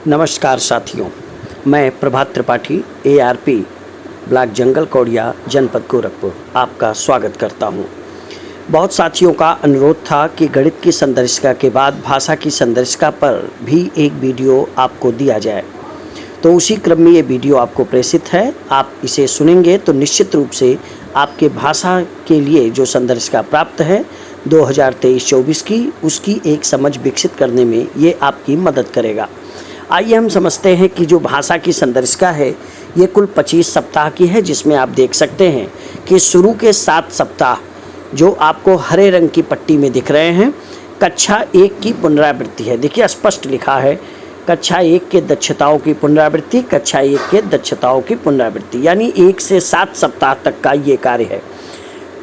नमस्कार साथियों, मैं प्रभात त्रिपाठी ARP ब्लॉक जंगल कौड़िया जनपद गोरखपुर आपका स्वागत करता हूं। बहुत साथियों का अनुरोध था कि गणित की संदर्शिका के बाद भाषा की संदर्शिका पर भी एक वीडियो आपको दिया जाए, तो उसी क्रम में ये वीडियो आपको प्रेषित है। आप इसे सुनेंगे तो निश्चित रूप से आपके भाषा के लिए जो संदर्शिका प्राप्त है 2023-24 की, उसकी एक समझ विकसित करने में ये आपकी मदद करेगा। आइए हम समझते हैं कि जो भाषा की संदर्शिका है ये कुल 25 सप्ताह की है, जिसमें आप देख सकते हैं कि शुरू के 7 सप्ताह जो आपको हरे रंग की पट्टी में दिख रहे हैं, कक्षा 1 की पुनरावृत्ति है। देखिए स्पष्ट लिखा है कक्षा 1 के दक्षताओं की पुनरावृत्ति, कक्षा 1 के दक्षताओं की पुनरावृत्ति, यानी 1 से 7 सप्ताह तक का ये कार्य है।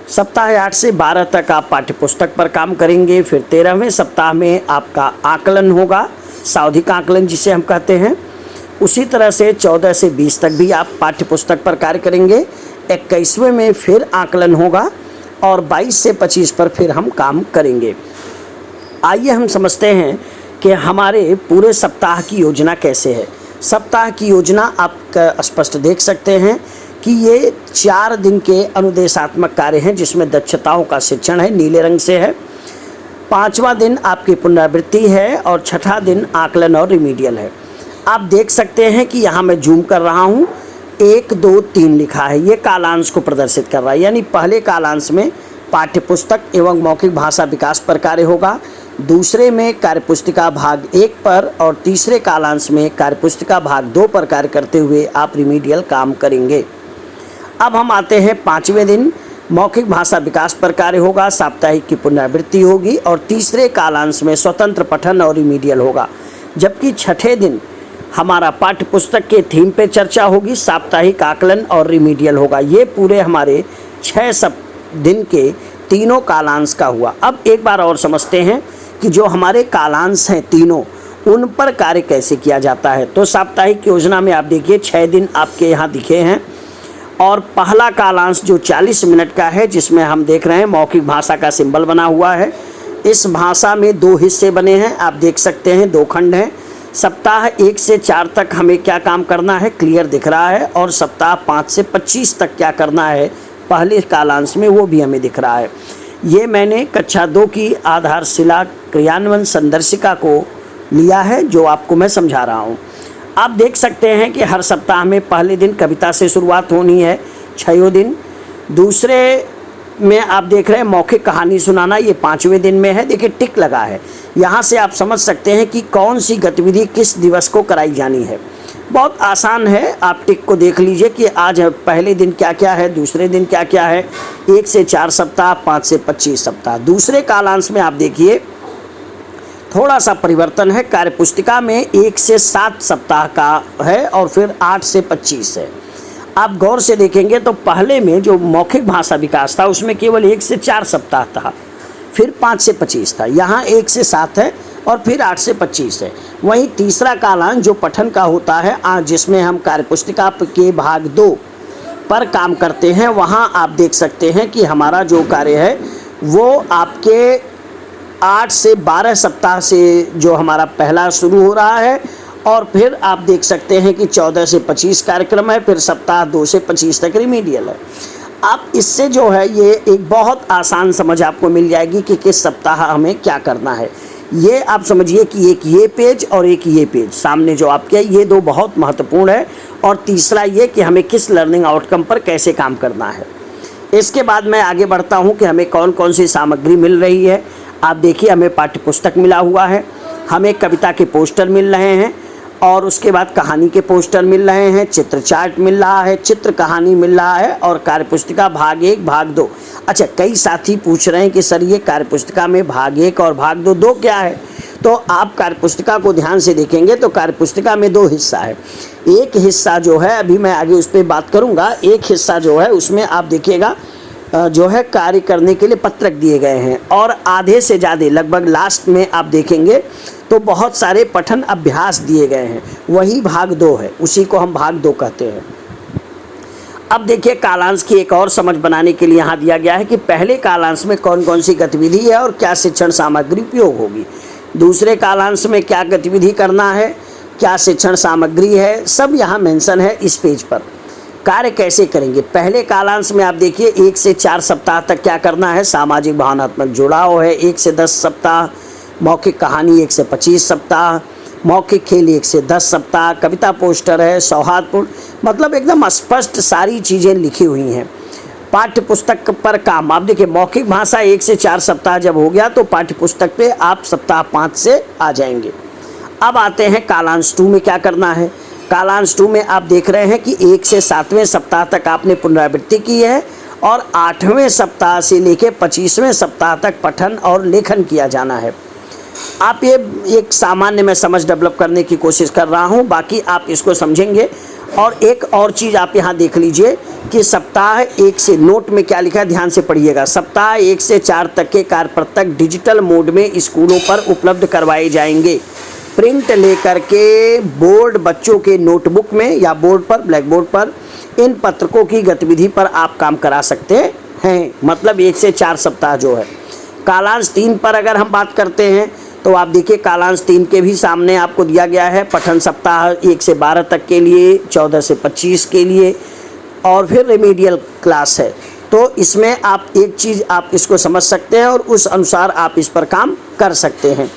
सप्ताह 8 से 12 तक आप पाठ्यपुस्तक पर काम करेंगे। फिर 13वें सप्ताह में आपका आकलन होगा, सावधिक आकलन जिसे हम कहते हैं। उसी तरह से 14 से 20 तक भी आप पाठ्यपुस्तक पर कार्य करेंगे। 21वें में फिर आकलन होगा और 22 से 25 पर फिर हम काम करेंगे। आइए हम समझते हैं कि हमारे पूरे सप्ताह की योजना कैसे है। सप्ताह की योजना आप स्पष्ट देख सकते हैं कि ये 4 दिन के अनुदेशात्मक कार्य हैं, जिसमें दक्षताओं का शिक्षण है, नीले रंग से है। 5वां दिन आपकी पुनरावृत्ति है और 6ठा दिन आकलन और रिमीडियल है। आप देख सकते हैं कि यहाँ मैं जूम कर रहा हूँ, 1, 2, 3 लिखा है। ये कालांश को प्रदर्शित कर रहा है, यानी पहले कालांश में पाठ्यपुस्तक एवं मौखिक भाषा विकास पर कार्य होगा, दूसरे में कार्यपुस्तिका भाग 1 पर और तीसरे कालांश में कार्यपुस्तिका भाग 2 पर कार्य करते हुए आप रिमीडियल काम करेंगे। अब हम आते हैं 5वें दिन, मौखिक भाषा विकास पर कार्य होगा, साप्ताहिक की पुनरावृत्ति होगी और तीसरे कालांश में स्वतंत्र पठन और रिमीडियल होगा। जबकि 6ठे दिन हमारा पाठ्यपुस्तक के थीम पे चर्चा होगी, साप्ताहिक आकलन और रिमीडियल होगा। ये पूरे हमारे 6 दिन के तीनों कालांश का हुआ। अब एक बार और समझते हैं कि जो हमारे कालांश हैं तीनों, उन पर कार्य कैसे किया जाता है। तो साप्ताहिक योजना में आप देखिए 6 दिन आपके यहाँ दिखे हैं और पहला कालांश जो 40 मिनट का है, जिसमें हम देख रहे हैं मौखिक भाषा का सिंबल बना हुआ है। इस भाषा में 2 हिस्से बने हैं, आप देख सकते हैं 2 खंड हैं। सप्ताह 1 से 4 तक हमें क्या काम करना है क्लियर दिख रहा है, और सप्ताह 5 से 25 तक क्या करना है पहले कालांश में, वो भी हमें दिख रहा है। ये मैंने कक्षा 2 की आधारशिला क्रियान्वयन संदर्शिका को लिया है, जो आपको मैं समझा रहा हूँ। आप देख सकते हैं कि हर सप्ताह में पहले दिन कविता से शुरुआत होनी है, 6वें दिन। दूसरे में आप देख रहे हैं मौखिक कहानी सुनाना, ये 5वें दिन में है। देखिए टिक लगा है, यहाँ से आप समझ सकते हैं कि कौन सी गतिविधि किस दिवस को कराई जानी है। बहुत आसान है, आप टिक को देख लीजिए कि आज पहले दिन क्या क्या है, दूसरे दिन क्या क्या है। 1 से 4 सप्ताह, 5 से 25 सप्ताह। दूसरे कालांश में आप देखिए थोड़ा सा परिवर्तन है, कार्यपुस्तिका में 1 से 7 सप्ताह का है और फिर 8 से 25 है। आप गौर से देखेंगे तो पहले में जो मौखिक भाषा विकास था उसमें केवल 1 से 4 सप्ताह था, फिर 5 से 25 था। यहाँ 1 से 7 है और फिर 8 से 25 है। वहीं तीसरा कालांश जो पठन का होता है, जिसमें हम कार्यपुस्तिका के भाग 2 पर काम करते हैं, वहाँ आप देख सकते हैं कि हमारा जो कार्य है वो आपके 8 से 12 सप्ताह से जो हमारा पहला शुरू हो रहा है, और फिर आप देख सकते हैं कि 14 से 25 कार्यक्रम है, फिर सप्ताह 2 से 25 तक रिमीडियल है। आप इससे जो है ये एक बहुत आसान समझ आपको मिल जाएगी कि किस सप्ताह हमें क्या करना है। ये आप समझिए कि एक ये पेज और एक ये पेज सामने जो आपके, ये 2 बहुत महत्वपूर्ण है, और तीसरा ये कि हमें किस लर्निंग आउटकम पर कैसे काम करना है। इसके बाद मैं आगे बढ़ता हूँ कि हमें कौन कौन सी सामग्री मिल रही है। आप देखिए हमें पाठ्यपुस्तक मिला हुआ है, हमें कविता के पोस्टर मिल रहे हैं, और उसके बाद कहानी के पोस्टर मिल रहे हैं, चित्र चार्ट मिल रहा है, चित्र कहानी मिल रहा है, और कार्यपुस्तिका भाग 1 भाग 2। अच्छा, कई साथी पूछ रहे हैं कि सर ये कार्यपुस्तिका में भाग 1 और भाग 2 क्या है। तो आप कार्यपुस्तिका को ध्यान से देखेंगे तो कार्यपुस्तिका में 2 हिस्सा है। एक हिस्सा जो है, अभी मैं आगे उस पर बात करूँगा, एक हिस्सा जो है उसमें आप देखिएगा जो है कार्य करने के लिए पत्रक दिए गए हैं, और आधे से ज़्यादा लगभग लास्ट में आप देखेंगे तो बहुत सारे पठन अभ्यास दिए गए हैं। वही भाग 2 है, उसी को हम भाग 2 कहते हैं। अब देखिए कालांश की एक और समझ बनाने के लिए यहाँ दिया गया है कि पहले कालांश में कौन कौन सी गतिविधि है और क्या शिक्षण सामग्री उपयोग होगी, दूसरे कालांश में क्या गतिविधि करना है, क्या शिक्षण सामग्री है, सब यहाँ मेंशन है इस पेज पर। कार्य कैसे करेंगे, पहले कालांश में आप देखिए 1 से 4 सप्ताह तक क्या करना है, सामाजिक भावनात्मक जुड़ाव है 1 से 10 सप्ताह, मौखिक कहानी 1 से 25 सप्ताह, मौखिक खेल 1 से 10 सप्ताह, कविता पोस्टर है, सौहार्दपूर्ण, मतलब एकदम स्पष्ट सारी चीज़ें लिखी हुई हैं। पाठ्य पुस्तक पर काम, आप देखिए मौखिक भाषा 1 से 4 सप्ताह जब हो गया तो पाठ्य पुस्तक पे आप सप्ताह 5 से आ जाएंगे। अब आते हैं कालांश 2 में क्या करना है। कालांश 2 में आप देख रहे हैं कि 1 से 7वें सप्ताह तक आपने पुनरावृत्ति की है और 8वें सप्ताह से लेकर 25वें सप्ताह तक पठन और लेखन किया जाना है। आप ये एक सामान्य मैं समझ डेवलप करने की कोशिश कर रहा हूँ, बाकी आप इसको समझेंगे। और एक और चीज़ आप यहाँ देख लीजिए कि सप्ताह 1 से, नोट में क्या लिखा है ध्यान से पढ़िएगा, सप्ताह 1 से 4 तक के कार्यपत्रक डिजिटल मोड में स्कूलों पर उपलब्ध करवाए जाएंगे। प्रिंट लेकर के बोर्ड बच्चों के नोटबुक में या बोर्ड पर, ब्लैक बोर्ड पर इन पत्रकों की गतिविधि पर आप काम करा सकते हैं। मतलब 1 से 4 सप्ताह जो है। कालांश 3 पर अगर हम बात करते हैं तो आप देखिए कालांश 3 के भी सामने आपको दिया गया है पठन सप्ताह 1 से 12 तक के लिए, 14 से 25 के लिए और फिर रेमेडियल क्लास है। तो इसमें आप एक चीज़ आप इसको समझ सकते हैं और उस अनुसार आप इस पर काम कर सकते हैं।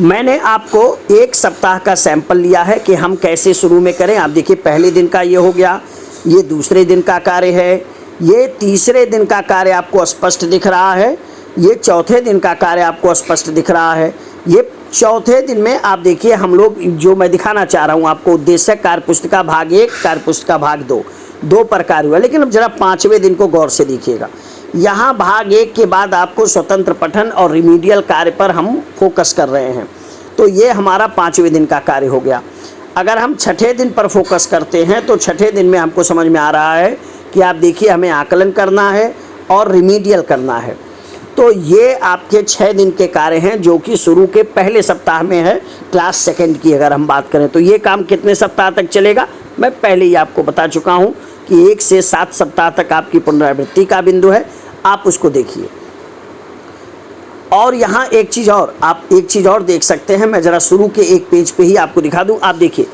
मैंने आपको 1 सप्ताह का सैंपल लिया है कि हम कैसे शुरू में करें। आप देखिए पहले दिन का ये हो गया, ये दूसरे दिन का कार्य है, ये तीसरे दिन का कार्य आपको स्पष्ट दिख रहा है, ये चौथे दिन का कार्य आपको स्पष्ट दिख रहा है। ये चौथे दिन में आप देखिए हम लोग जो मैं दिखाना चाह रहा हूँ आपको, उद्देश्य कार्य पुस्तिका भाग 1, कार्य पुस्तिका भाग 2, 2 प्रकार हुआ। लेकिन अब जरा 5वें दिन को गौर से देखिएगा। यहाँ भाग 1 के बाद आपको स्वतंत्र पठन और रिमीडियल कार्य पर हम फोकस कर रहे हैं। तो ये हमारा 5वें दिन का कार्य हो गया। अगर हम 6ठे दिन पर फोकस करते हैं तो 6ठे दिन में हमको समझ में आ रहा है कि आप देखिए हमें आकलन करना है और रिमीडियल करना है। तो ये आपके 6 दिन के कार्य हैं जो कि शुरू के पहले सप्ताह में है। क्लास सेकंड की अगर हम बात करें तो ये काम कितने सप्ताह तक चलेगा, मैं पहले ही आपको बता चुका हूँ कि 1 से 7 सप्ताह तक आपकी पुनरावृत्ति का बिंदु है, आप उसको देखिए। और यहाँ एक चीज़ और, आप एक चीज़ और देख सकते हैं, मैं ज़रा शुरू के एक पेज पे ही आपको दिखा दूँ। आप देखिए,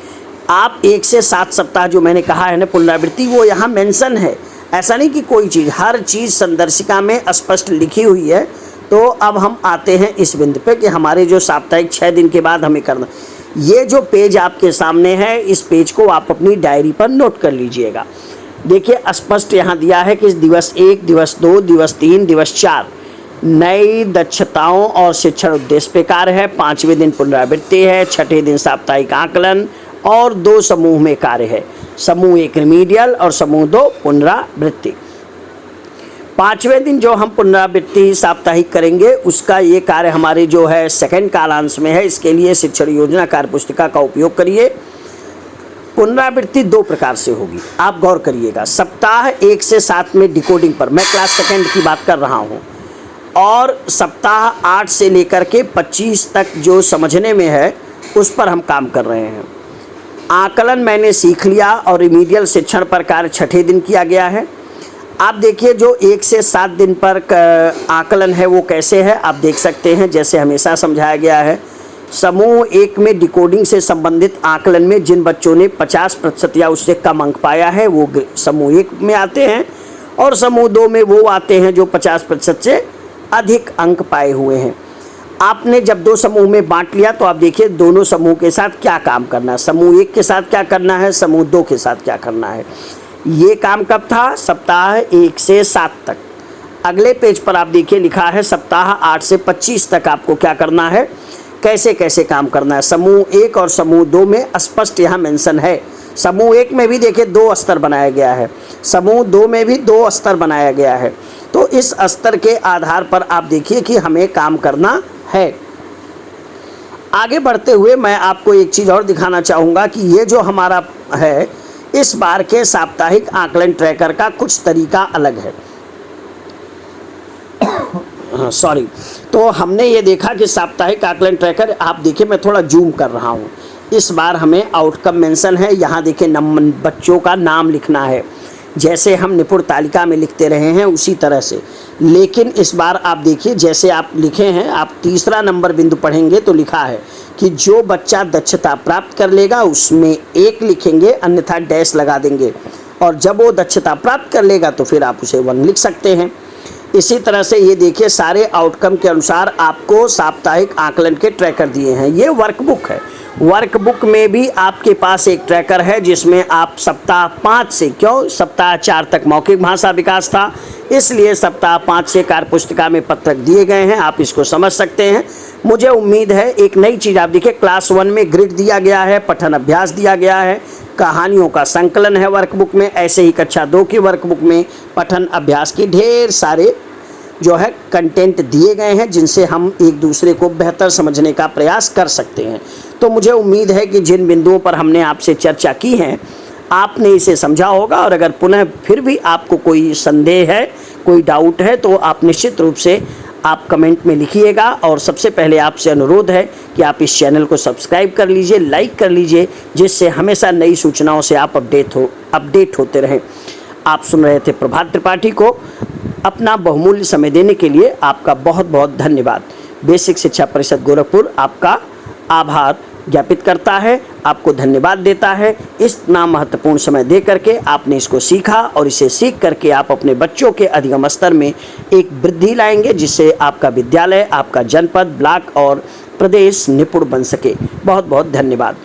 आप 1 से 7 सप्ताह जो मैंने कहा है ना पुनरावृत्ति, वो यहाँ मेंशन है। ऐसा नहीं कि कोई चीज़, हर चीज़ संदर्शिका में स्पष्ट लिखी हुई है। तो अब हम आते हैं इस बिंदु पे कि हमारे जो साप्ताहिक 6 दिन के बाद हमें करना। ये जो पेज आपके सामने है, इस पेज को आप अपनी डायरी पर नोट कर लीजिएगा। देखिए स्पष्ट यहाँ दिया है कि दिवस 1, दिवस 2, दिवस 3, दिवस 4 नई दक्षताओं और शिक्षण उद्देश्य पे कार्य है। 5वें दिन पुनरावृत्ति है। 6ठे दिन साप्ताहिक आकलन और 2 समूह में कार्य है, समूह 1 रिमीडियल और समूह 2 पुनरावृत्ति। 5वें दिन जो हम पुनरावृत्ति साप्ताहिक करेंगे उसका ये कार्य हमारे जो है सेकंड कालांश में है। इसके लिए शिक्षण योजना कार्य पुस्तिका का उपयोग करिए। पुनरावृत्ति 2 प्रकार से होगी, आप गौर करिएगा। सप्ताह 1 से 7 में डिकोडिंग पर, मैं क्लास सेकंड की बात कर रहा हूँ, और सप्ताह 8 से लेकर के 25 तक जो समझने में है उस पर हम काम कर रहे हैं। आकलन मैंने सीख लिया और रिमीडियल शिक्षण पर कार्य 6ठे दिन किया गया है। आप देखिए जो 1 से 7 दिन पर आकलन है वो कैसे है, आप देख सकते हैं जैसे हमेशा समझाया गया है। समूह 1 में डिकोडिंग से संबंधित आकलन में जिन बच्चों ने 50% या उससे कम अंक पाया है वो समूह 1 में आते हैं, और समूह 2 में वो आते हैं जो 50% से अधिक अंक पाए हुए हैं। आपने जब 2 समूह में बांट लिया तो आप देखिए दोनों समूह के साथ क्या काम करना है, समूह 1 के साथ क्या करना है, समूह 2 के साथ क्या करना है। ये काम कब था, सप्ताह 1 से 7 तक। अगले पेज पर आप देखिए लिखा है सप्ताह 8 से 25 तक आपको क्या करना है, कैसे कैसे काम करना है। समूह 1 और समूह 2 में स्पष्ट यहाँ मेंशन है। समूह 1 में भी देखिए 2 स्तर बनाया गया है, समूह 2 में भी 2 स्तर बनाया गया है। तो इस स्तर के आधार पर आप देखिए कि हमें काम करना है। आगे बढ़ते हुए मैं आपको एक चीज़ और दिखाना चाहूँगा कि ये जो हमारा है इस बार के साप्ताहिक आकलन ट्रैकर का कुछ तरीका अलग है। सॉरी, तो हमने ये देखा कि साप्ताहिक आकलन ट्रैकर, आप देखिए मैं थोड़ा जूम कर रहा हूँ, इस बार हमें आउटकम मेंशन है। यहाँ देखिए बच्चों का नाम लिखना है, जैसे हम निपुण तालिका में लिखते रहे हैं उसी तरह से। लेकिन इस बार आप देखिए जैसे आप लिखे हैं, आप तीसरा नंबर बिंदु पढ़ेंगे तो लिखा है कि जो बच्चा दक्षता प्राप्त कर लेगा उसमें 1 लिखेंगे, अन्यथा डैश लगा देंगे, और जब वो दक्षता प्राप्त कर लेगा तो फिर आप उसे 1 लिख सकते हैं। इसी तरह से ये देखिए सारे आउटकम के अनुसार आपको साप्ताहिक आकलन के ट्रैकर दिए हैं। ये वर्कबुक है। वर्कबुक में भी आपके पास एक ट्रैकर है जिसमें आप सप्ताह 5 से, क्यों सप्ताह 4 तक मौखिक भाषा विकास था, इसलिए सप्ताह 5 से कार्यपुस्तिका में पत्रक दिए गए हैं, आप इसको समझ सकते हैं। मुझे उम्मीद है एक नई चीज़ आप देखिए, क्लास 1 में ग्रिड दिया गया है, पठन अभ्यास दिया गया है, कहानियों का संकलन है वर्कबुक में, ऐसे ही कक्षा 2 की वर्कबुक में पठन अभ्यास की ढेर सारे जो है कंटेंट दिए गए हैं जिनसे हम एक दूसरे को बेहतर समझने का प्रयास कर सकते हैं। तो मुझे उम्मीद है कि जिन बिंदुओं पर हमने आपसे चर्चा की है आपने इसे समझा होगा, और अगर पुनः फिर भी आपको कोई संदेह है, कोई डाउट है, तो आप निश्चित रूप से आप कमेंट में लिखिएगा। और सबसे पहले आपसे अनुरोध है कि आप इस चैनल को सब्सक्राइब कर लीजिए, लाइक कर लीजिए, जिससे हमेशा नई सूचनाओं से आप अपडेट होते रहें। आप सुन रहे थे प्रभात त्रिपाठी को। अपना बहुमूल्य समय देने के लिए आपका बहुत बहुत धन्यवाद। बेसिक शिक्षा परिषद गोरखपुर आपका आभार ज्ञापित करता है, आपको धन्यवाद देता है। इतना महत्वपूर्ण समय दे करके आपने इसको सीखा, और इसे सीख करके आप अपने बच्चों के अधिगम स्तर में एक वृद्धि लाएंगे, जिससे आपका विद्यालय, आपका जनपद, ब्लॉक और प्रदेश निपुण बन सके। बहुत बहुत धन्यवाद।